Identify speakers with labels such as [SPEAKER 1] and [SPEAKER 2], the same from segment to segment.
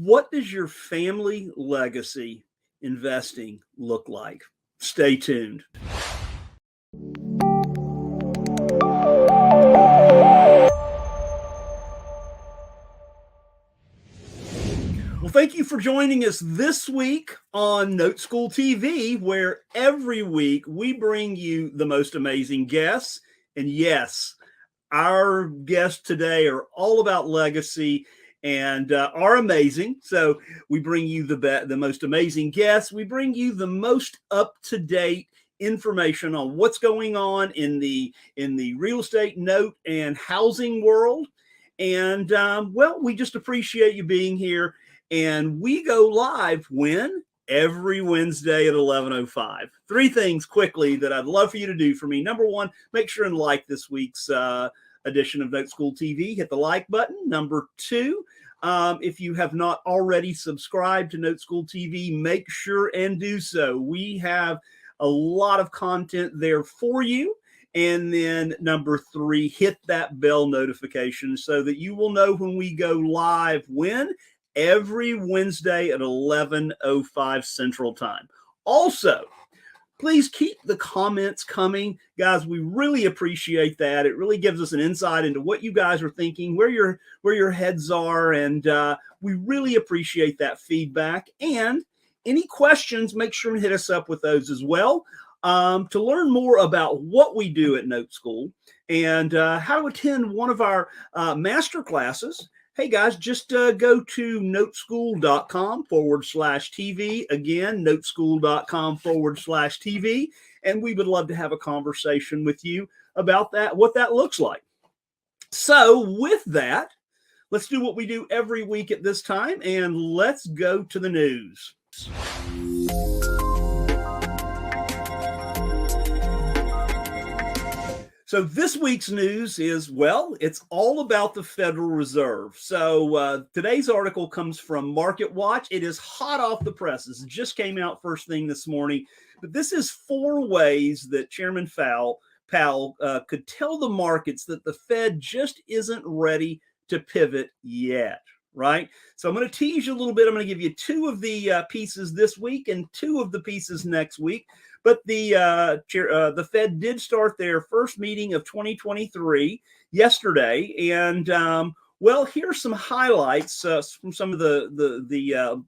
[SPEAKER 1] What does your family legacy investing look like? Stay tuned. Well, thank you for joining us this week on NoteSchool TV, where every week we bring you the most amazing guests. And yes, our guests today are all about legacy and are amazing. So we bring you the most amazing guests. We bring you the most up-to-date information on what's going on in the real estate, note, and housing world. And well, we just appreciate you being here. And we go live when? Every Wednesday at 11:05. Three things quickly that I'd love for you to do for me. Number one, make sure and like this week's edition of NoteSchool TV. Hit the like button. Number two, if you have not already subscribed to NoteSchool TV, make sure and do so. We have a lot of content there for you. And then number three, hit that bell notification so that you will know when we go live when? Every Wednesday at 11:05 Central Time. Also, please keep the comments coming. Guys, we really appreciate that. It really gives us an insight into what you guys are thinking, where your heads are, and we really appreciate that feedback. And any questions, make sure and hit us up with those as well. To learn more about what we do at NoteSchool and how to attend one of our master classes, hey guys, just go to noteschool.com/TV. Again, noteschool.com/TV. And we would love to have a conversation with you about that, what that looks like. So with that, let's do what we do every week at this time, and let's go to the news. So this week's news is, well, it's all about the Federal Reserve. So today's article comes from Market Watch. It is hot off the presses. It just came out first thing this morning. But this is 4 ways that Chairman Powell could tell the markets that the Fed just isn't ready to pivot yet, right? So I'm going to tease you a little bit. I'm going to give you 2 of the pieces this week and 2 of the pieces next week. But the Fed did start their first meeting of 2023 yesterday, and well, here's some highlights from some of the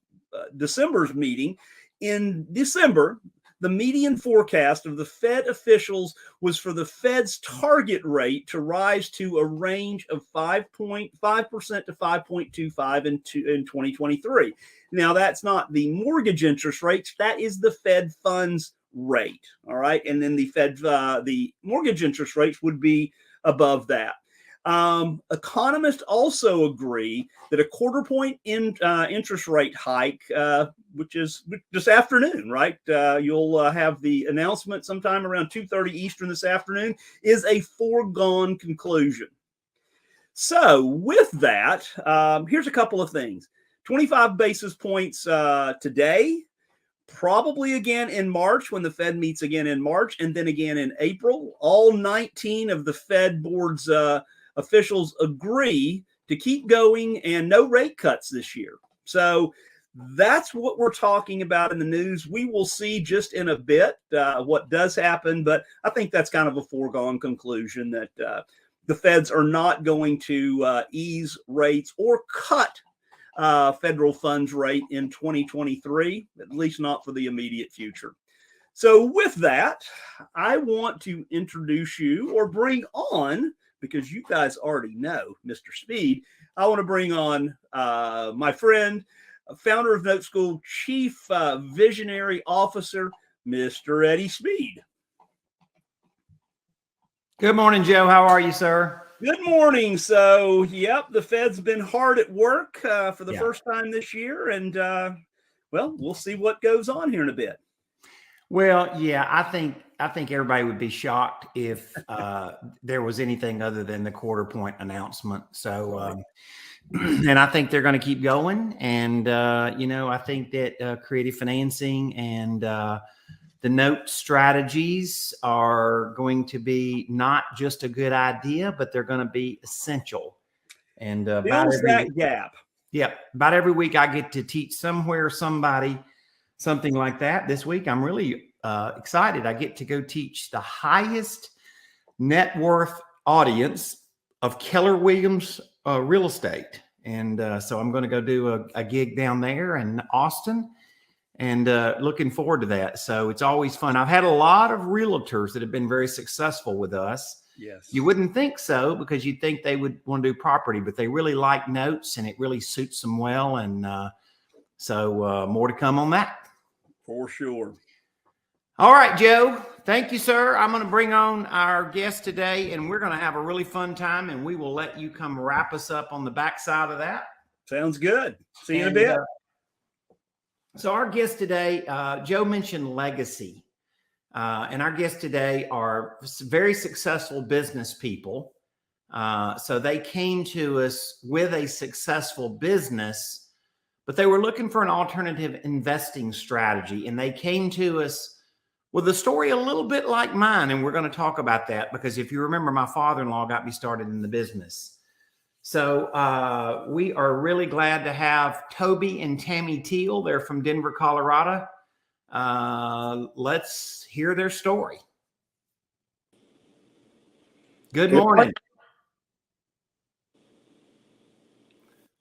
[SPEAKER 1] December's meeting. In December, the median forecast of the Fed officials was for the Fed's target rate to rise to a range of 5.5% to 5.25 in 2023. Now, that's not the mortgage interest rates. That is the Fed funds rate. All right. And then the mortgage interest rates would be above that. Economists also agree that a 1/4 point interest rate hike, which is this afternoon, right? You'll have the announcement sometime around 2:30 Eastern this afternoon, is a foregone conclusion. So with that, here's a couple of things. 25 basis points today. Probably again in March when the Fed meets again in March, and then again in April. All 19 of the Fed board's officials agree to keep going and no rate cuts this year. So that's what we're talking about in the news. We will see just in a bit what does happen, but I think that's kind of a foregone conclusion that the Feds are not going to ease rates or cut federal funds rate in 2023, at least not for the immediate future. So with that, I want to introduce you or bring on, because you guys already know Mr. Speed, I want to bring on my friend, founder of NoteSchool, Chief Visionary Officer, Mr. Eddie Speed.
[SPEAKER 2] Good morning, Joe. How are you, sir?
[SPEAKER 1] Good morning. So, yep, the Fed's been hard at work for the first time this year. And, well, we'll see what goes on here in a bit.
[SPEAKER 2] Well, yeah, I think everybody would be shocked if there was anything other than the 1/4 point announcement. So, and I think they're going to keep going. And, you know, I think that creative financing and the note strategies are going to be not just a good idea, but they're going to be essential. And
[SPEAKER 1] fills that gap.
[SPEAKER 2] Yeah, about every week I get to teach somewhere, somebody, something like that. This week I'm really excited. I get to go teach the highest net worth audience of Keller Williams real estate. And so I'm going to go do a gig down there in Austin, and looking forward to that. So it's always fun. I've had a lot of realtors that have been very successful with us.
[SPEAKER 1] Yes.
[SPEAKER 2] You wouldn't think so, because you'd think they would want to do property, but they really like notes, and it really suits them well. And so more to come on that.
[SPEAKER 1] For sure.
[SPEAKER 2] All right, Joe. Thank you, sir. I'm going to bring on our guest today, and we're going to have a really fun time, and we will let you come wrap us up on the backside of that.
[SPEAKER 1] Sounds good. See you in a bit.
[SPEAKER 2] So our guest today, Joe mentioned legacy. And our guests today are very successful business people. So they came to us with a successful business, but they were looking for an alternative investing strategy. And they came to us with a story a little bit like mine. And we're going to talk about that, because if you remember, my father-in-law got me started in the business. So we are really glad to have Toby and Tammy Teal. They're from Denver, Colorado. Let's hear their story. Good morning.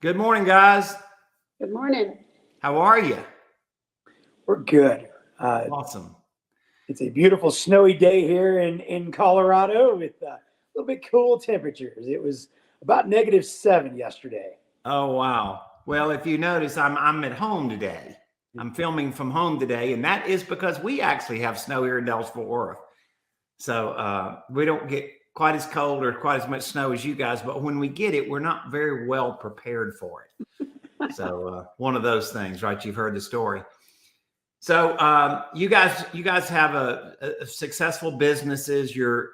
[SPEAKER 2] Good morning, guys.
[SPEAKER 3] Good morning.
[SPEAKER 2] How are you?
[SPEAKER 4] We're good.
[SPEAKER 2] Awesome.
[SPEAKER 4] It's a beautiful snowy day here in Colorado with a little bit cool temperatures. It was about -7 yesterday.
[SPEAKER 2] Oh, wow. Well, if you notice, I'm at home today. I'm filming from home today, and that is because we actually have snow here in Dallas-Fort Worth. So we don't get quite as cold or quite as much snow as you guys, but when we get it, we're not very well prepared for it. So one of those things, right? You've heard the story. So you guys have a successful businesses. You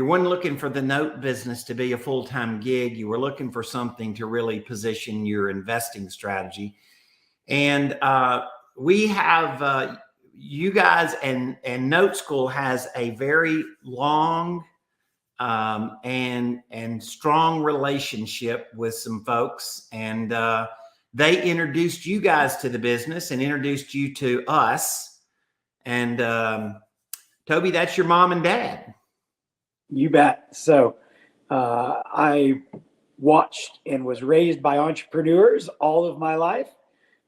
[SPEAKER 2] weren't looking for the note business to be a full-time gig. You were looking for something to really position your investing strategy. And we have you guys, and NoteSchool has a very long and strong relationship with some folks. And they introduced you guys to the business and introduced you to us. And Toby, that's your mom and dad.
[SPEAKER 4] You bet. So I watched and was raised by entrepreneurs all of my life.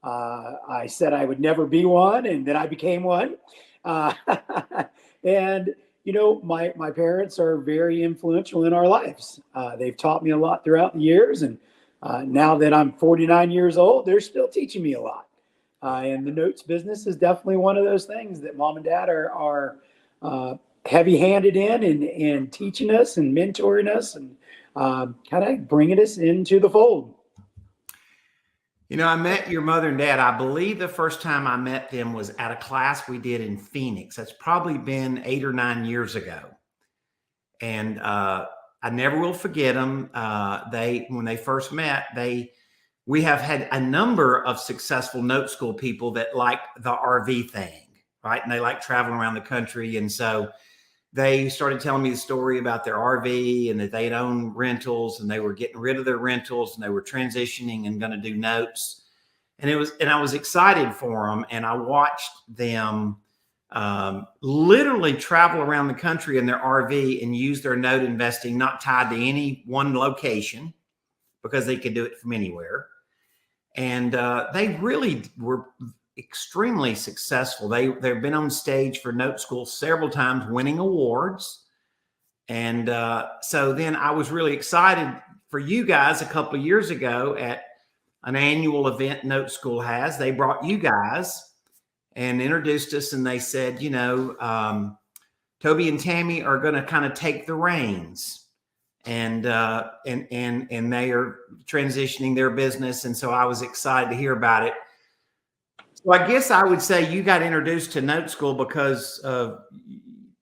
[SPEAKER 4] I said I would never be one, and then I became one. And, you know, my parents are very influential in our lives. They've taught me a lot throughout the years. And now that I'm 49 years old, they're still teaching me a lot. And the notes business is definitely one of those things that mom and dad are heavy-handed in and teaching us and mentoring us and kind of bringing us into the fold.
[SPEAKER 2] You know, I met your mother and dad. I believe the first time I met them was at a class we did in Phoenix. That's probably been 8 or 9 years ago. And I never will forget them. When they first met, we have had a number of successful NoteSchool people that like the RV thing, right? And they like traveling around the country. And so they started telling me the story about their RV and that they'd own rentals, and they were getting rid of their rentals, and they were transitioning and going to do notes. And I was excited for them. And I watched them literally travel around the country in their RV and use their note investing, not tied to any one location, because they could do it from anywhere. And they really were extremely successful. They've been on stage for NoteSchool several times, winning awards. And so then I was really excited for you guys a couple of years ago at an annual event NoteSchool has. They brought you guys and introduced us, and they said, you know, Toby and Tammy are going to kind of take the reins, and they are transitioning their business. And so I was excited to hear about it. So I guess I would say you got introduced to NoteSchool because of,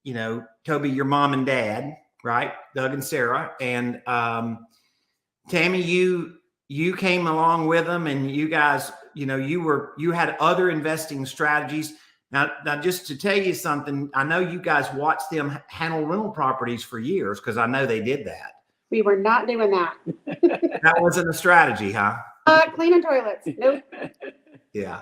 [SPEAKER 2] you know, Toby, your mom and dad, right? Doug and Sarah. And Tammy, you came along with them, and you guys, you know, you had other investing strategies. Now, just to tell you something, I know you guys watched them handle rental properties for years, because I know they did that.
[SPEAKER 3] We were not doing that.
[SPEAKER 2] That wasn't a strategy, huh?
[SPEAKER 3] Cleaning toilets. Nope.
[SPEAKER 2] Yeah.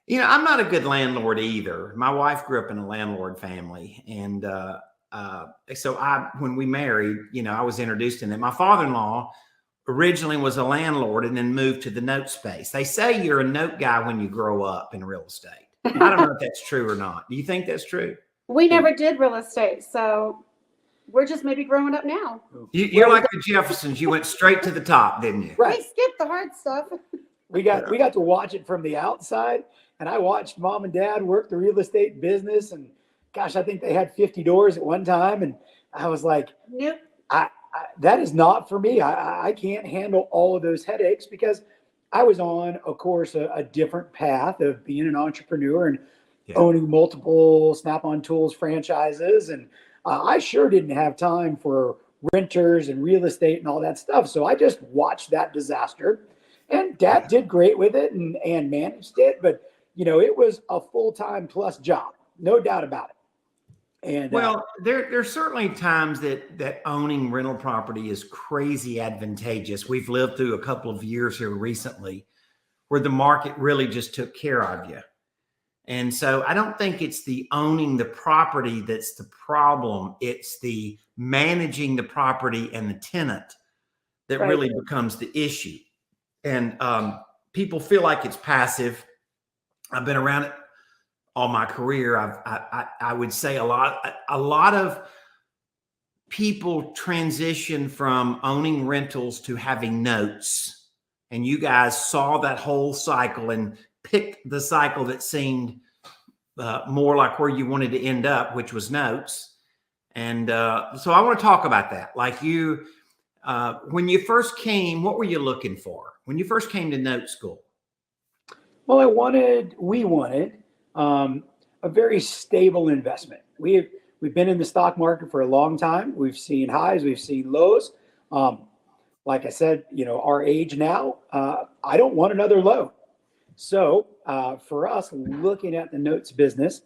[SPEAKER 2] You know, I'm not a good landlord either. My wife grew up in a landlord family. And so when we married, you know, I was introduced in that. My father-in-law originally was a landlord and then moved to the note space. They say you're a note guy when you grow up in real estate. I don't know if that's true or not. Do you think that's true?
[SPEAKER 3] We never did real estate, so we're just maybe growing up now.
[SPEAKER 2] You're like the Jeffersons. You went straight to the top, didn't you?
[SPEAKER 4] Right.
[SPEAKER 3] We skipped the hard stuff.
[SPEAKER 4] We got to watch it from the outside, and I watched mom and dad work the real estate business. And gosh, I think they had 50 doors at one time, and I was like,
[SPEAKER 3] Nope.
[SPEAKER 4] that is not for me. I can't handle all of those headaches because I was on, of course, a different path of being an entrepreneur and owning multiple Snap-on Tools franchises. And I sure didn't have time for renters and real estate and all that stuff. So I just watched that disaster, and dad did great with it and managed it. But, you know, it was a full-time plus job, no doubt about it. And
[SPEAKER 2] well, there's certainly times that owning rental property is crazy advantageous. We've lived through a couple of years here recently where the market really just took care of you. And so I don't think it's the owning the property that's the problem. It's the managing the property and the tenant that really becomes the issue. And people feel like it's passive. I've been around it all my career. I would say a lot of people transition from owning rentals to having notes. And you guys saw that whole cycle and picked the cycle that seemed more like where you wanted to end up, which was notes. And so I want to talk about that. Like you, when you first came, what were you looking for when you first came to NoteSchool?
[SPEAKER 4] Well, we wanted a very stable investment. We've been in the stock market for a long time. We've seen highs, we've seen lows. Like I said, you know, our age now, I don't want another low. So for us, looking at the notes business,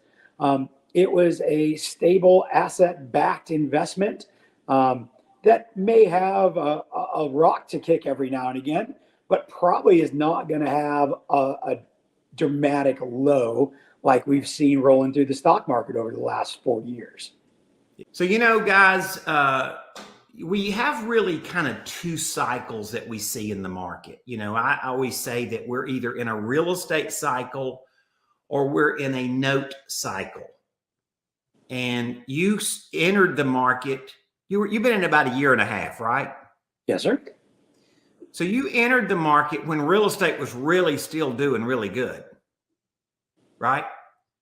[SPEAKER 4] it was a stable asset-backed investment that may have a rock to kick every now and again, but probably is not going to have a dramatic low like we've seen rolling through the stock market over the last 4 years.
[SPEAKER 2] So, you know, guys, we have really kind of two cycles that we see in the market. You know, I always say that we're either in a real estate cycle or we're in a note cycle. And you entered the market, you've been in about a year and a half, right?
[SPEAKER 4] Yes, sir.
[SPEAKER 2] So you entered the market when real estate was really still doing really good, right?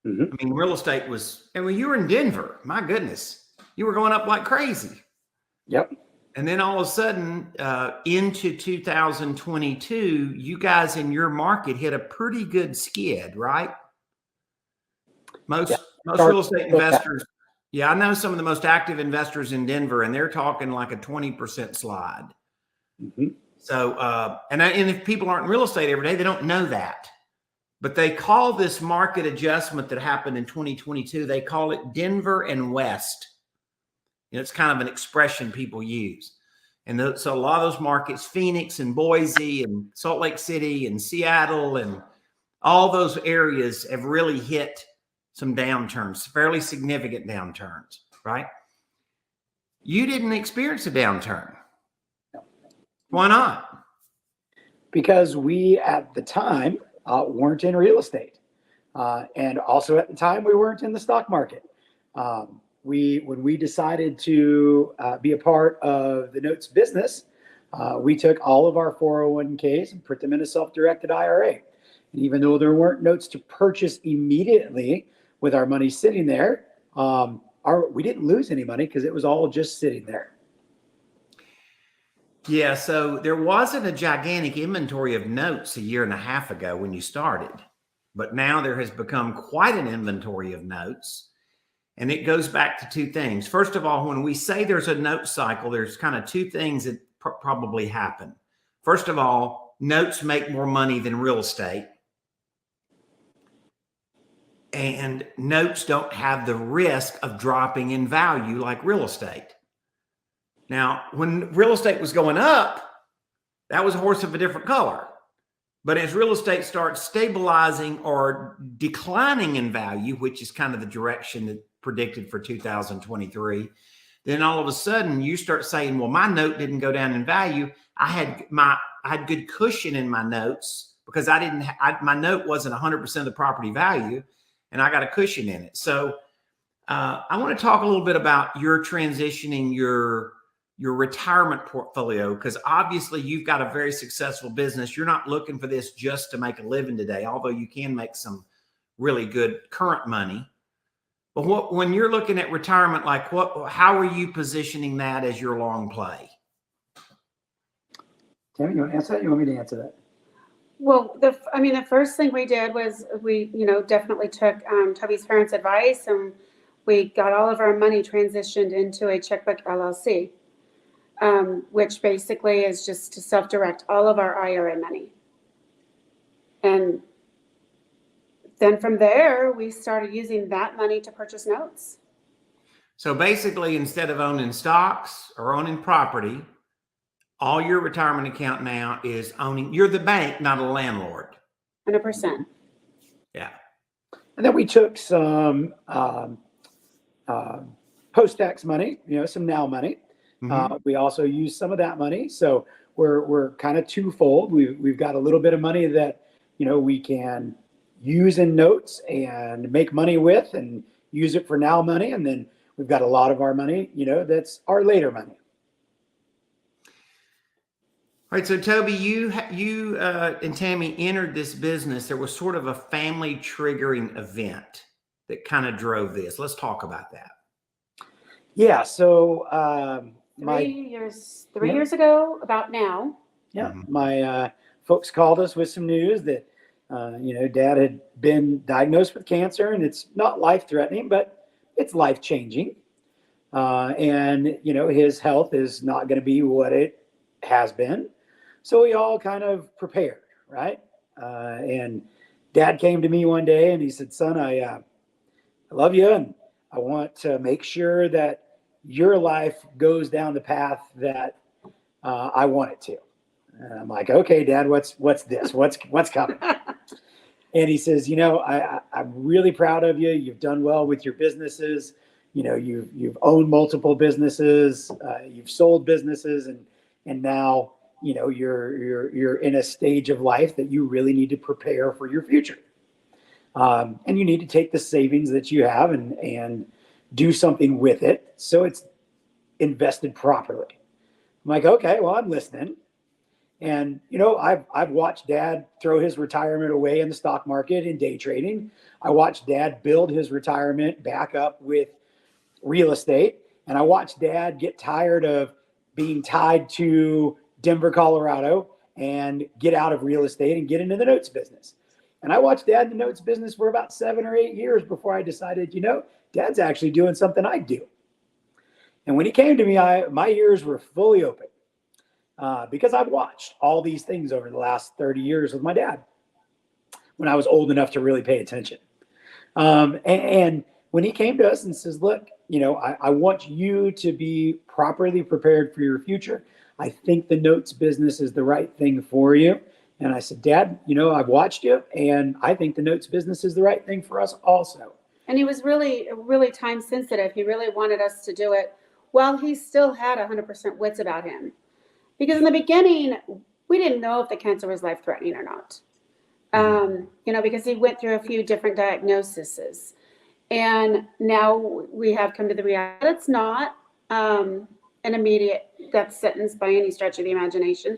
[SPEAKER 4] Mm-hmm.
[SPEAKER 2] I mean, real estate was, and when you were in Denver, my goodness, you were going up like crazy.
[SPEAKER 4] Yep.
[SPEAKER 2] And then all of a sudden, into 2022, you guys in your market hit a pretty good skid, right? Most real estate investors, I know some of the most active investors in Denver, and they're talking like a 20% slide.
[SPEAKER 4] Mm-hmm.
[SPEAKER 2] So, and if people aren't in real estate every day, they don't know that. But they call this market adjustment that happened in 2022, they call it Denver and West. You know, it's kind of an expression people use. And so a lot of those markets, Phoenix and Boise and Salt Lake City and Seattle and all those areas have really hit some downturns, fairly significant downturns, right? You didn't experience a downturn. Why not?
[SPEAKER 4] Because we, at the time, weren't in real estate. And also at the time, we weren't in the stock market. When we decided to be a part of the notes business, we took all of our 401ks and put them in a self-directed IRA. And even though there weren't notes to purchase immediately with our money sitting there, we didn't lose any money because it was all just sitting there.
[SPEAKER 2] Yeah, so there wasn't a gigantic inventory of notes a year and a half ago when you started, but now there has become quite an inventory of notes. And it goes back to two things. First of all, when we say there's a note cycle, there's kind of two things that probably happen. First of all, notes make more money than real estate. And notes don't have the risk of dropping in value like real estate. Now, when real estate was going up, that was a horse of a different color. But as real estate starts stabilizing or declining in value, which is kind of the direction that predicted for 2023, then all of a sudden you start saying, well, my note didn't go down in value. I had good cushion in my notes because my note wasn't 100% of the property value, and I got a cushion in it. So I want to talk a little bit about your transitioning your retirement portfolio, because obviously you've got a very successful business. You're not looking for this just to make a living today, although you can make some really good current money. But when you're looking at retirement, how are you positioning that as your long play?
[SPEAKER 4] Tammy, you want to answer that? You want me to answer that?
[SPEAKER 3] Well, the first thing we did was we, definitely took Toby's parents' advice, and we got all of our money transitioned into a checkbook LLC, which basically is just to self-direct all of our IRA money. And then from there, we started using that money to purchase notes.
[SPEAKER 2] So basically, instead of owning stocks or owning property, all your retirement account now is you're the bank, not a landlord.
[SPEAKER 3] 100%.
[SPEAKER 2] Yeah.
[SPEAKER 4] And then we took some post-tax money, some now money.
[SPEAKER 2] Mm-hmm.
[SPEAKER 4] We also use some of that money. So we're kind of twofold. We've got a little bit of money that, we can use in notes and make money with and use it for now money. And then we've got a lot of our money, that's our later money.
[SPEAKER 2] All right. So Toby, you and Tammy entered this business. There was sort of a family triggering event that kind of drove this. Let's talk about that.
[SPEAKER 4] Yeah. So
[SPEAKER 3] 3 years ago, about now.
[SPEAKER 4] Yeah.
[SPEAKER 2] Mm-hmm.
[SPEAKER 4] My folks called us with some news that, Dad had been diagnosed with cancer, and it's not life-threatening, but it's life-changing. And, his health is not going to be what it has been. So we all kind of prepared, right? And Dad came to me one day and he said, son, I love you, and I want to make sure that your life goes down the path that I want it to. And I'm like, okay, Dad, what's this? What's coming? And he says, I'm really proud of you. You've done well with your businesses. You've owned multiple businesses. You've sold businesses, and now, you're in a stage of life that you really need to prepare for your future. And you need to take the savings that you have and do something with it so it's invested properly. I'm like, okay, well, I'm listening. And, I've watched Dad throw his retirement away in the stock market in day trading. I watched Dad build his retirement back up with real estate. And I watched Dad get tired of being tied to Denver, Colorado, and get out of real estate and get into the notes business. And I watched Dad in the notes business for about 7 or 8 years before I decided, Dad's actually doing something I do. And when he came to me, my ears were fully open because I've watched all these things over the last 30 years with my dad when I was old enough to really pay attention. And when he came to us and says, look, I want you to be properly prepared for your future. I think the notes business is the right thing for you. And I said, Dad, I've watched you, and I think the notes business is the right thing for us also.
[SPEAKER 3] And he was really, really time sensitive. He really wanted us to do it while he still had 100% wits about him. Because in the beginning, we didn't know if the cancer was life-threatening or not. Because he went through a few different diagnoses. And now we have come to the reality that it's not an immediate death sentence by any stretch of the imagination.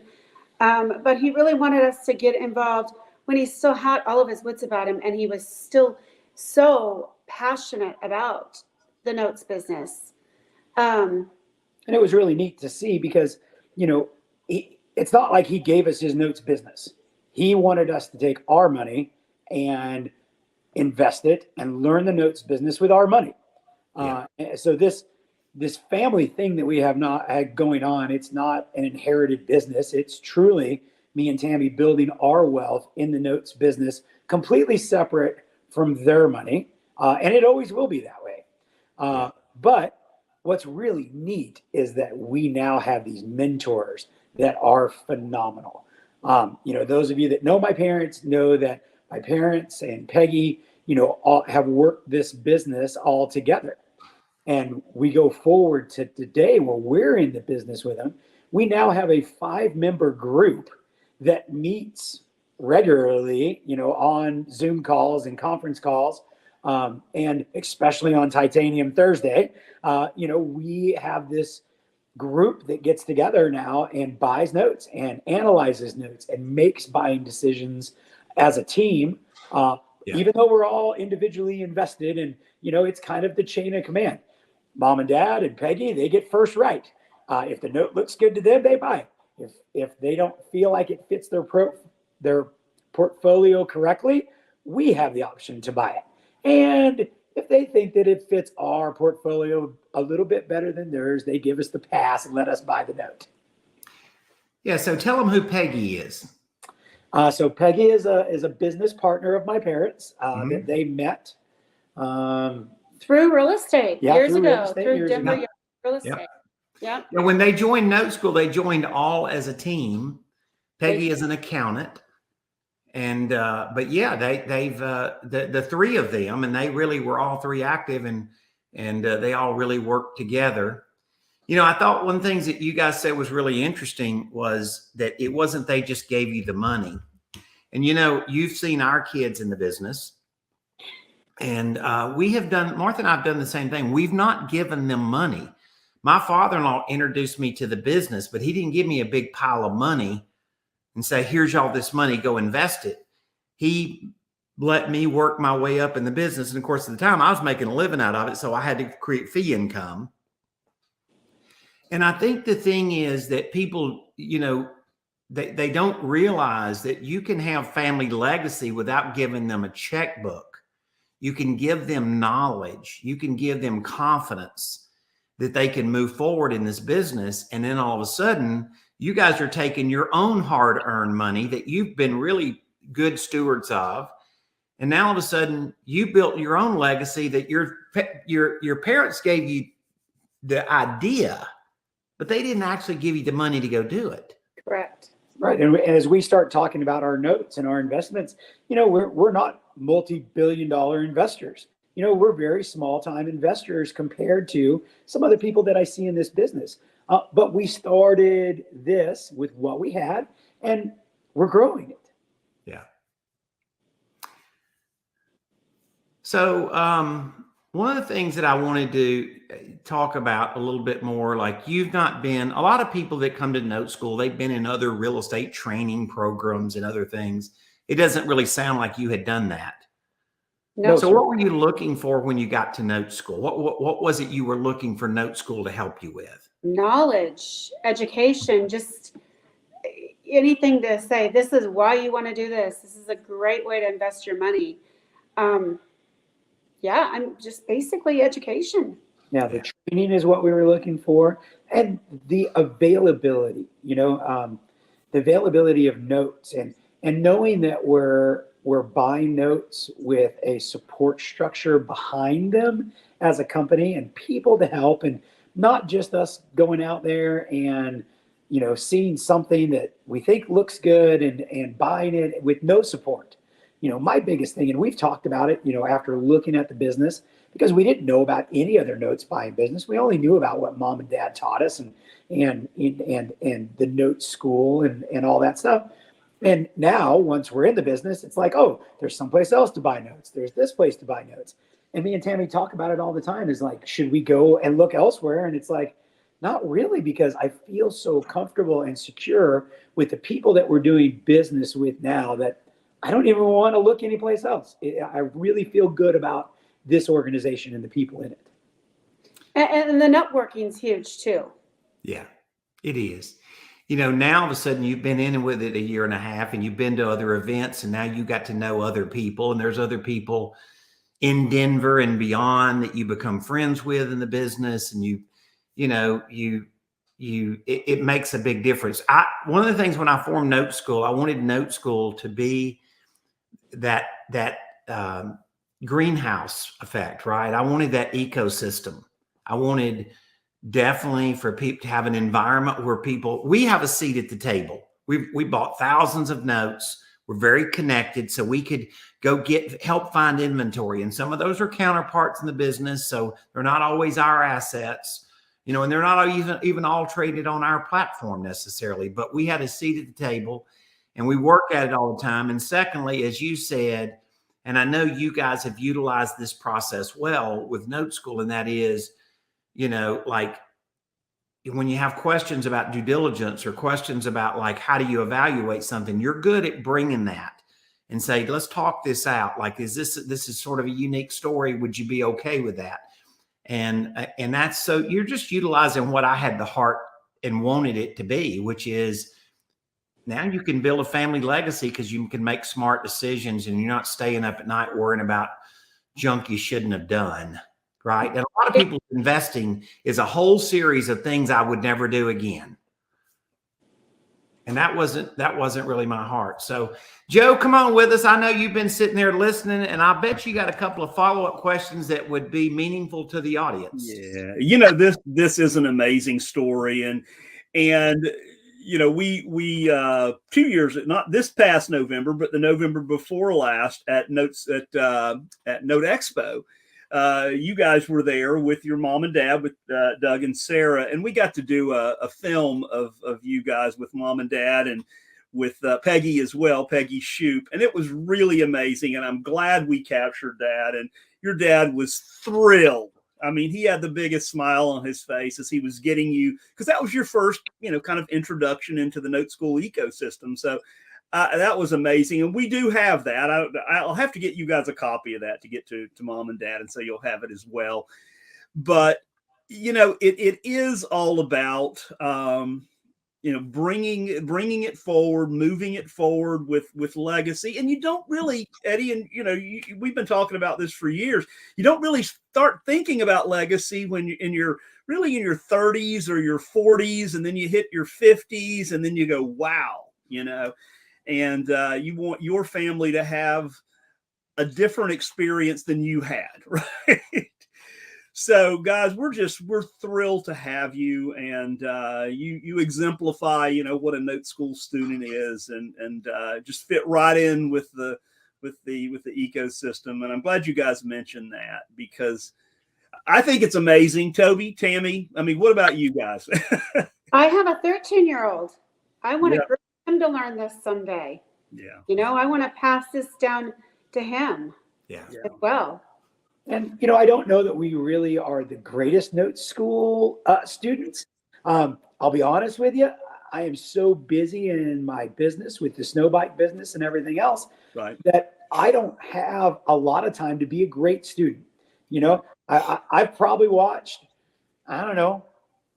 [SPEAKER 3] But he really wanted us to get involved when he still had all of his wits about him, and he was still so passionate about the notes business.
[SPEAKER 4] And it was really neat to see because, it's not like he gave us his notes business. He wanted us to take our money and invest it and learn the notes business with our money. Yeah. So this family thing that we have not had going on, it's not an inherited business. It's truly me and Tammy building our wealth in the notes business, completely separate from their money. And it always will be that way. But what's really neat is that we now have these mentors that are phenomenal. Those of you that know my parents know that my parents and Peggy, all have worked this business all together. And we go forward to today where we're in the business with them. We now have a 5-member group that meets regularly, on Zoom calls and conference calls. And especially on Titanium Thursday, we have this group that gets together now and buys notes and analyzes notes and makes buying decisions as a team. Even though we're all individually invested, and it's kind of the chain of command. Mom and Dad and Peggy, they get first right. If the note looks good to them, they buy it. If they don't feel like it fits their portfolio correctly, we have the option to buy it. And if they think that it fits our portfolio a little bit better than theirs, they give us the pass and let us buy the note.
[SPEAKER 2] Yeah. So tell them who Peggy is.
[SPEAKER 4] So Peggy is a business partner of my parents that they met
[SPEAKER 3] through real estate years ago,
[SPEAKER 4] through
[SPEAKER 3] through Denver real estate.
[SPEAKER 2] Yeah. When they joined NoteSchool, they joined all as a team. Peggy is an accountant. And, but yeah, they've the three of them, and they really were all three active, and they all really worked together. I thought one of the things that you guys said was really interesting was that it wasn't they just gave you the money. And, you've seen our kids in the business, and Martha and I have done the same thing. We've not given them money. My father-in-law introduced me to the business, but he didn't give me a big pile of money and say, here's all this money, go invest it. He let me work my way up in the business. And of course, at the time I was making a living out of it. So I had to create fee income. And I think the thing is that people, they don't realize that you can have family legacy without giving them a checkbook. You can give them knowledge. You can give them confidence that they can move forward in this business. And then all of a sudden, you guys are taking your own hard-earned money that you've been really good stewards of. And now all of a sudden, you built your own legacy that your parents gave you the idea, but they didn't actually give you the money to go do it.
[SPEAKER 3] Correct.
[SPEAKER 4] Right. And as we start talking about our notes and our investments, we're not multi-billion-dollar investors. We're very small-time investors compared to some other people that I see in this business. But we started this with what we had, and we're growing it.
[SPEAKER 2] Yeah. So one of the things that I wanted to talk about a little bit more, like a lot of people that come to NoteSchool, they've been in other real estate training programs and other things. It doesn't really sound like you had done that.
[SPEAKER 3] No.
[SPEAKER 2] So what were you looking for when you got to NoteSchool? What was it you were looking for NoteSchool to help you with?
[SPEAKER 3] Knowledge, education, just anything to say, this is why you want to do this. This is a great way to invest your money. I'm just basically education.
[SPEAKER 4] Yeah, the training is what we were looking for, and the availability, the availability of notes, and knowing that we're buying notes with a support structure behind them as a company and people to help, and not just us going out there and seeing something that we think looks good and buying it with no support. My biggest thing, and we've talked about it, after looking at the business, because we didn't know about any other notes buying business. We only knew about what Mom and Dad taught us and the NoteSchool and all that stuff. And now, once we're in the business, it's like, oh, there's someplace else to buy notes. There's this place to buy notes. And me and Tammy talk about it all the time. Is like, should we go and look elsewhere? And it's like, not really, because I feel so comfortable and secure with the people that we're doing business with now that I don't even want to look anyplace else. I really feel good about this organization and the people in it.
[SPEAKER 3] And the networking is huge too.
[SPEAKER 2] Yeah, it is. Now all of a sudden you've been in with it a year and a half, and you've been to other events, and now you got to know other people, and there's other people in Denver and beyond that you become friends with in the business, and it makes a big difference. One of the things when I formed NoteSchool, I wanted NoteSchool to be that greenhouse effect, right? I wanted that ecosystem. I wanted definitely for people to have an environment where we have a seat at the table. We bought thousands of notes. We're very connected, so we could go help find inventory. And some of those are counterparts in the business, so they're not always our assets, and they're not even all traded on our platform necessarily. But we had a seat at the table, and we work at it all the time. And secondly, as you said, and I know you guys have utilized this process well with NoteSchool, and that is, like when you have questions about due diligence or questions about like, how do you evaluate something, you're good at bringing that and say, let's talk this out. Like, this is sort of a unique story. Would you be okay with that? And that's, so you're just utilizing what I had the heart and wanted it to be, which is now you can build a family legacy because you can make smart decisions and you're not staying up at night worrying about junk you shouldn't have done. Right. And a lot of people investing is a whole series of things I would never do again. And that wasn't really my heart. So Joe, come on with us. I know you've been sitting there listening, and I bet you got a couple of follow-up questions that would be meaningful to the audience.
[SPEAKER 1] Yeah. This is an amazing story. And we 2 years, not this past November, but the November before last at Note Expo, you guys were there with your mom and dad, with Doug and Sarah, and we got to do a film of you guys with mom and dad, and with Peggy as well, Peggy Shoop, and it was really amazing. And I'm glad we captured that. And your dad was thrilled. I mean, he had the biggest smile on his face as he was getting you, because that was your first, kind of introduction into the NoteSchool ecosystem. So that was amazing. And we do have that. I'll have to get you guys a copy of that to get to mom and dad. And so you'll have it as well. But, it is all about, bringing it forward, moving it forward with legacy. And you don't really, Eddie, and, we've been talking about this for years. You don't really start thinking about legacy when you're really in your 30s or your 40s, and then you hit your 50s, and then you go, wow, and you want your family to have a different experience than you had, right? So, guys, we're thrilled to have you, and you exemplify, what a NoteSchool student is, and just fit right in with the ecosystem. And I'm glad you guys mentioned that, because I think it's amazing. Toby, Tammy, I mean, what about you guys?
[SPEAKER 3] I have a 13-year-old. I want to grow him to learn this someday.
[SPEAKER 1] Yeah.
[SPEAKER 3] I want to pass this down to him as well.
[SPEAKER 4] And, I don't know that we really are the greatest NoteSchool students. I'll be honest with you. I am so busy in my business with the snow bike business and everything else,
[SPEAKER 1] right,
[SPEAKER 4] that I don't have a lot of time to be a great student. I've probably watched, I don't know,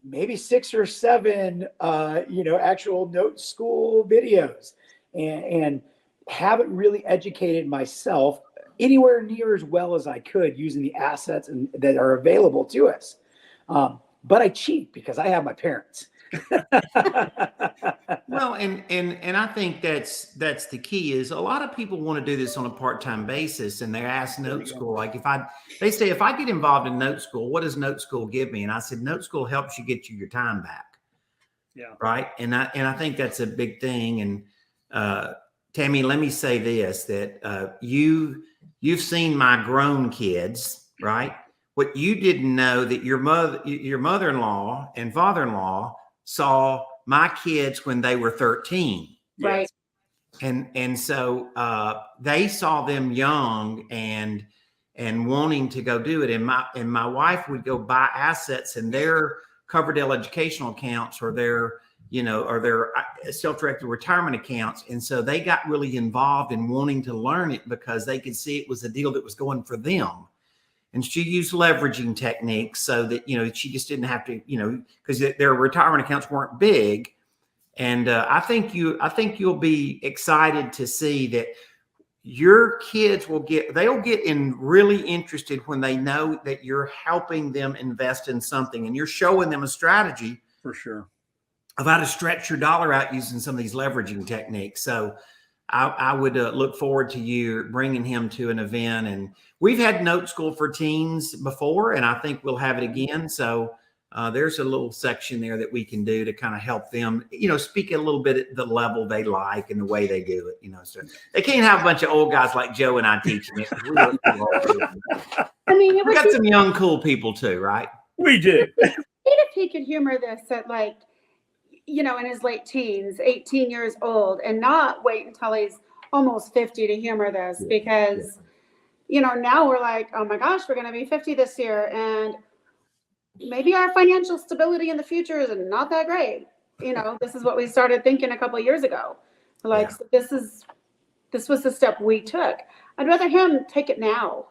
[SPEAKER 4] maybe 6 or 7, actual NoteSchool videos, and haven't really educated myself anywhere near as well as I could using the assets that are available to us. But I cheat because I have my parents.
[SPEAKER 2] Well, and I think that's the key. Is a lot of people want to do this on a part-time basis, and they ask NoteSchool, like, they say, if I get involved in NoteSchool, what does NoteSchool give me? And I said, NoteSchool helps you get your time back.
[SPEAKER 1] Yeah.
[SPEAKER 2] Right. And I think that's a big thing. And Tammy, let me say this, that you've seen my grown kids, right? What you didn't know, that your mother-in-law and father-in-law saw my kids when they were 13.
[SPEAKER 3] Right.
[SPEAKER 2] And so they saw them young and wanting to go do it. And my wife would go buy assets in their Coverdale educational accounts, or their self-directed retirement accounts. And so they got really involved in wanting to learn it because they could see it was a deal that was going for them. And she used leveraging techniques so that, she just didn't have to, because their retirement accounts weren't big. And I think you'll be excited to see that your kids they'll get really interested when they know that you're helping them invest in something, and you're showing them a strategy
[SPEAKER 1] for sure
[SPEAKER 2] of how to stretch your dollar out using some of these leveraging techniques. So I would look forward to you bringing him to an event. And we've had NoteSchool for teens before, and I think we'll have it again. So there's a little section there that we can do to kind of help them, speak a little bit at the level they like and the way they do it, so they can't have a bunch of old guys like Joe and I teaching it.
[SPEAKER 3] I mean,
[SPEAKER 2] We got some young, cool people too, right?
[SPEAKER 1] We do.
[SPEAKER 3] If he could humor this at in his late teens, 18 years old, and not wait until he's almost 50 to humor this, because, now we're like, oh my gosh, we're going to be 50 this year. And maybe our financial stability in the future is not that great. This is what we started thinking a couple of years ago. So this was the step we took. I'd rather him take it now.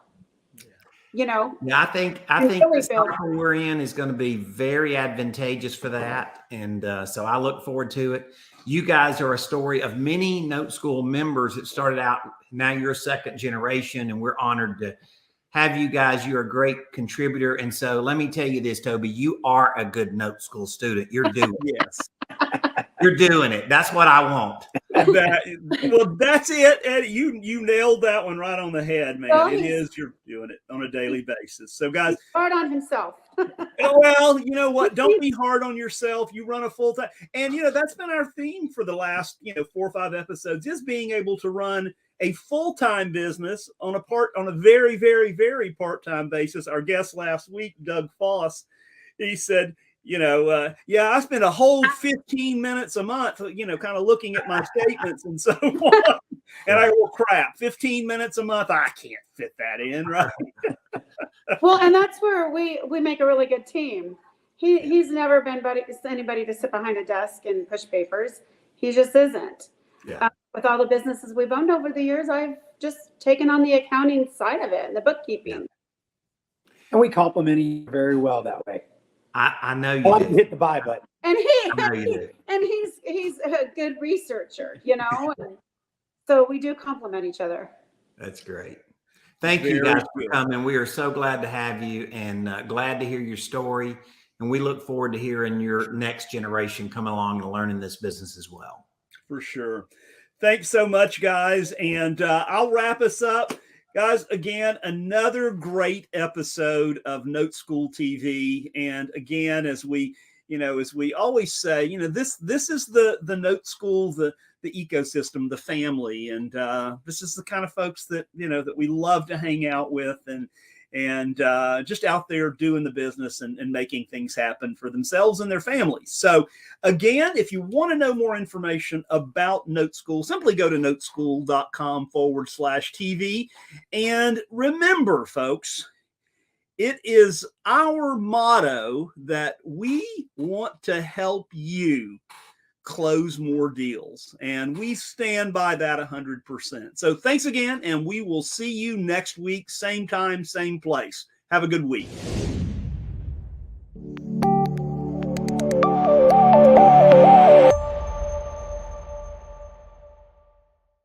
[SPEAKER 2] Yeah, I think the cycle we're in is going to be very advantageous for that. And so I look forward to it. You guys are a story of many NoteSchool members that started out. Now you're a second generation, and we're honored to have you guys. You're a great contributor. And so let me tell you this, Toby, you are a good NoteSchool student. You're doing
[SPEAKER 1] Yes.
[SPEAKER 2] You're doing it. That's what I want.
[SPEAKER 1] That's it, Eddie. You nailed that one right on the head, man. It is. You're doing it on a daily basis. So, guys,
[SPEAKER 3] he's hard on himself.
[SPEAKER 1] Well, you know what? Don't be hard on yourself. You run a full time, and that's been our theme for the last 4 or 5 episodes, is being able to run a full-time business on a very, very, very part-time basis. Our guest last week, Doug Foss, he said, I spend a whole 15 minutes a month, kind of looking at my statements and so on. And I go, crap, 15 minutes a month, I can't fit that in, right?
[SPEAKER 3] Well, and that's where we make a really good team. He's never been anybody to sit behind a desk and push papers. He just isn't.
[SPEAKER 2] Yeah.
[SPEAKER 3] With all the businesses we've owned over the years, I've just taken on the accounting side of it and the bookkeeping.
[SPEAKER 4] And we complement each other very well that way.
[SPEAKER 2] I know you
[SPEAKER 4] I
[SPEAKER 2] did.
[SPEAKER 4] hit the buy button.
[SPEAKER 3] And he's a good researcher, and so we do complement each other.
[SPEAKER 2] That's great. Thank you guys for coming. We are so glad to have you, and glad to hear your story. And we look forward to hearing your next generation come along and learning this business as well.
[SPEAKER 1] For sure. Thanks so much, guys. And I'll wrap us up. Guys, again, another great episode of NoteSchool TV. And again, as we always say, this is the NoteSchool, the ecosystem, the family. And this is the kind of folks that, that we love to hang out with and just out there doing the business and making things happen for themselves and their families. So again, if you want to know more information about NoteSchool, simply go to noteschool.com/TV. And remember, folks, it is our motto that we want to help you close more deals, and we stand by that 100%. So thanks again, and we will see you next week, same time, same place. Have a good week.